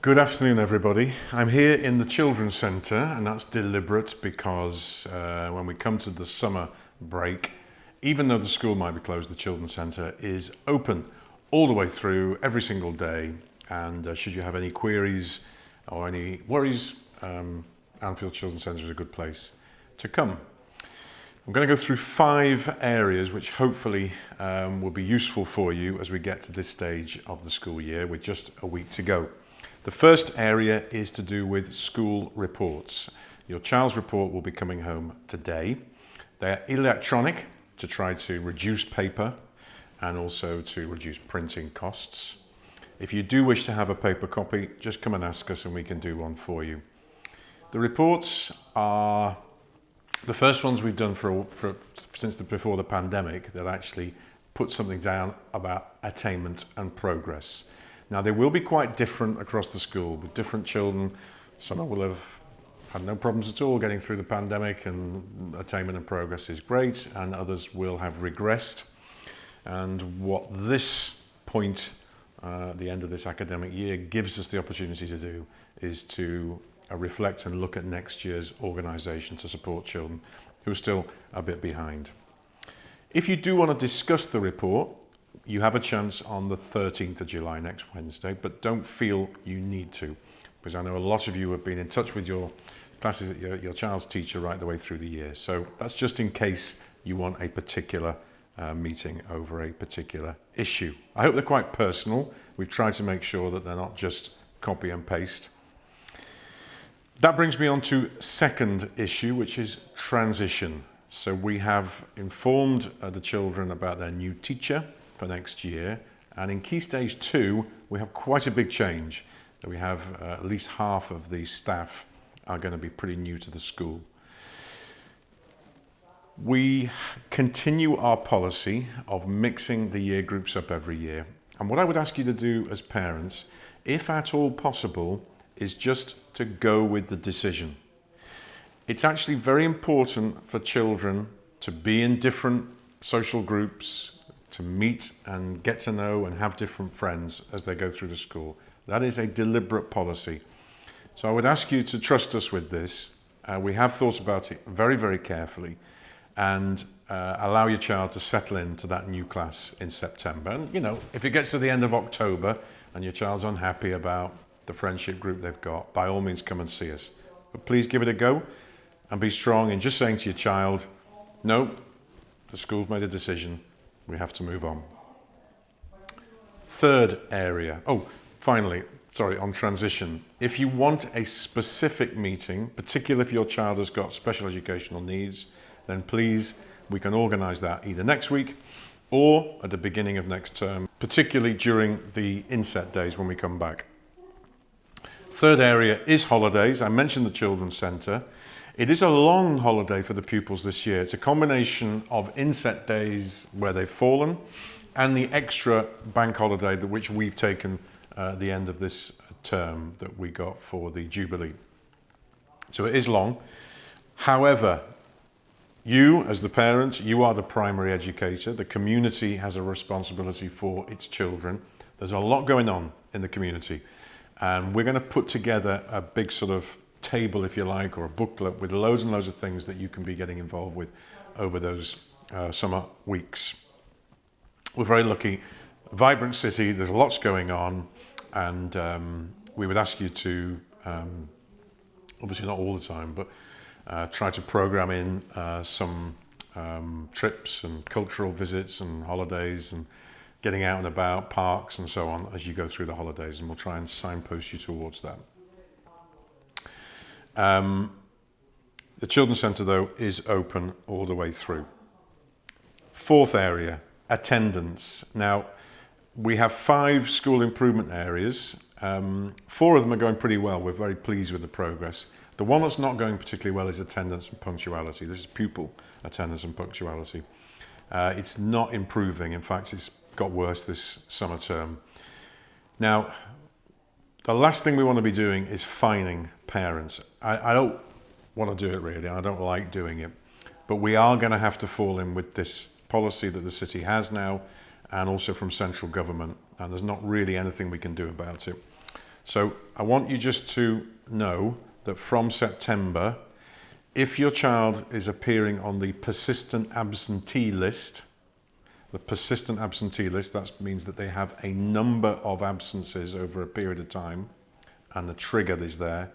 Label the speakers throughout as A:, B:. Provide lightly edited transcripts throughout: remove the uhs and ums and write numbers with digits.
A: Good afternoon, everybody. I'm here in the Children's Centre, and that's deliberate because when we come to the summer break, even though the school might be closed, the Children's Centre is open all the way through every single day. And should you have any queries or any worries, Anfield Children's Centre is a good place to come. I'm going to go through 5 areas which hopefully will be useful for you as we get to this stage of the school year with just a week to go. The first area is to do with school reports. Your child's report will be coming home today. They're electronic to try to reduce paper and also to reduce printing costs. If you do wish to have a paper copy, just come and ask us and we can do one for you. The reports are the first ones we've done since before the pandemic that actually put something down about attainment and progress. Now, they will be quite different across the school with different children. Some will have had no problems at all getting through the pandemic and attainment and progress is great, and others will have regressed. And what this point, at the end of this academic year, gives us the opportunity to do is to reflect and look at next year's organisation to support children who are still a bit behind. If you do want to discuss the report, you have a chance on the 13th of July, next Wednesday, but don't feel you need to, because I know a lot of you have been in touch with your classes, your child's teacher right the way through the year. So that's just in case you want a particular meeting over a particular issue. I hope they're quite personal. We've tried to make sure that they're not just copy and paste. That brings me on to second issue, which is transition. So we have informed the children about their new teacher for next year, and in Key Stage 2 we have quite a big change. We have at least half of the staff are going to be pretty new to the school. We continue our policy of mixing the year groups up every year, and what I would ask you to do as parents, if at all possible, is just to go with the decision. It's actually very important for children to be in different social groups, to meet and get to know and have different friends as they go through the school. That is a deliberate policy. So I would ask you to trust us with this. We have thought about it very, very carefully, and allow your child to settle into that new class in September. And you know, if it gets to the end of October and your child's unhappy about the friendship group they've got, by all means come and see us. But please give it a go and be strong in just saying to your child, no, the school's made a decision, we have to move on. Third area, finally, on transition. If you want a specific meeting, particularly if your child has got special educational needs, then please, we can organise that either next week or at the beginning of next term, particularly during the inset days when we come back. Third area is holidays. I mentioned the Children's Centre. It is a long holiday for the pupils this year. It's a combination of inset days where they've fallen and the extra bank holiday which we've taken at the end of this term that we got for the Jubilee. So it is long. However, you as the parent, you are the primary educator. The community has a responsibility for its children. There's a lot going on in the community, and we're going to put together a big sort of table, if you like, or a booklet with loads and loads of things that you can be getting involved with over those summer weeks. We're very lucky. Vibrant city, there's lots going on, and we would ask you to, obviously not all the time, but try to program in some trips and cultural visits and holidays and getting out and about, parks and so on as you go through the holidays, and we'll try and signpost you towards that. The Children's Centre, though, is open all the way through. Fourth area, attendance. Now, we have 5 school improvement areas. 4 of them are going pretty well. We're very pleased with the progress. The one that's not going particularly well is attendance and punctuality. This is pupil attendance and punctuality. It's not improving. In fact, it's got worse this summer term. Now, the last thing we want to be doing is fining parents. I don't want to do it really, and I don't like doing it, but we are going to have to fall in with this policy that the city has now, and also from central government, and there's not really anything we can do about it. So I want you just to know that from September, if your child is appearing on the persistent absentee list, that means that they have a number of absences over a period of time, and the trigger is there,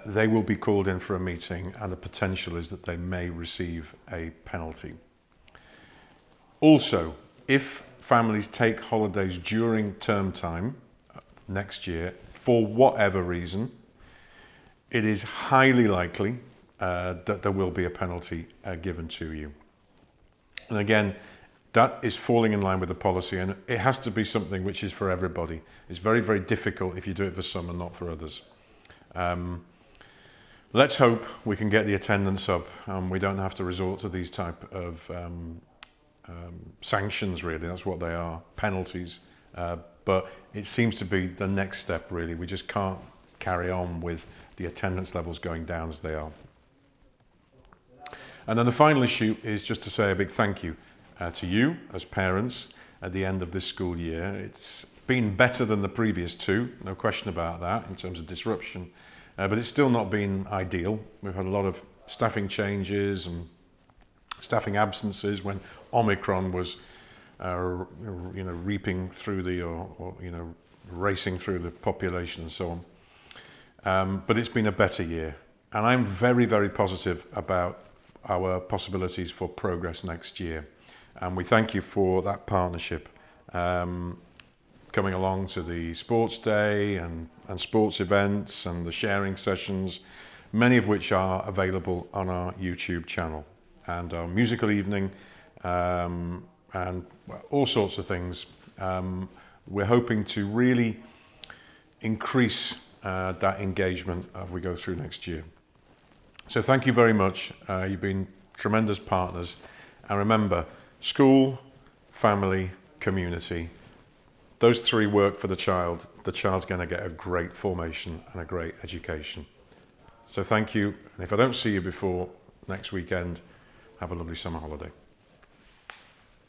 A: they will be called in for a meeting, and the potential is that they may receive a penalty. Also, if families take holidays during term time next year, for whatever reason, it is highly likely that there will be a penalty given to you. And again, that is falling in line with the policy, and it has to be something which is for everybody. It's very, very difficult if you do it for some and not for others. Let's hope we can get the attendance up and we don't have to resort to these type of sanctions, really. That's what they are, penalties. But it seems to be the next step, really. We just can't carry on with the attendance levels going down as they are. And then the final issue is just to say a big thank you to you as parents at the end of this school year. It's been better than the previous two, no question about that, in terms of disruption, but it's still not been ideal. We've had a lot of staffing changes and staffing absences when Omicron was reaping through or racing through the population and so on. But it's been a better year, and I'm very, very positive about our possibilities for progress next year. And we thank you for that partnership, coming along to the sports day and sports events and the sharing sessions, many of which are available on our YouTube channel, and our musical evening, and all sorts of things. We're hoping to really increase that engagement as we go through next year. So thank you very much. You've been tremendous partners. And remember, school, family, community, those three work for the child. The child's going to get a great formation and a great education. So thank you. And if I don't see you before next weekend, have a lovely summer holiday.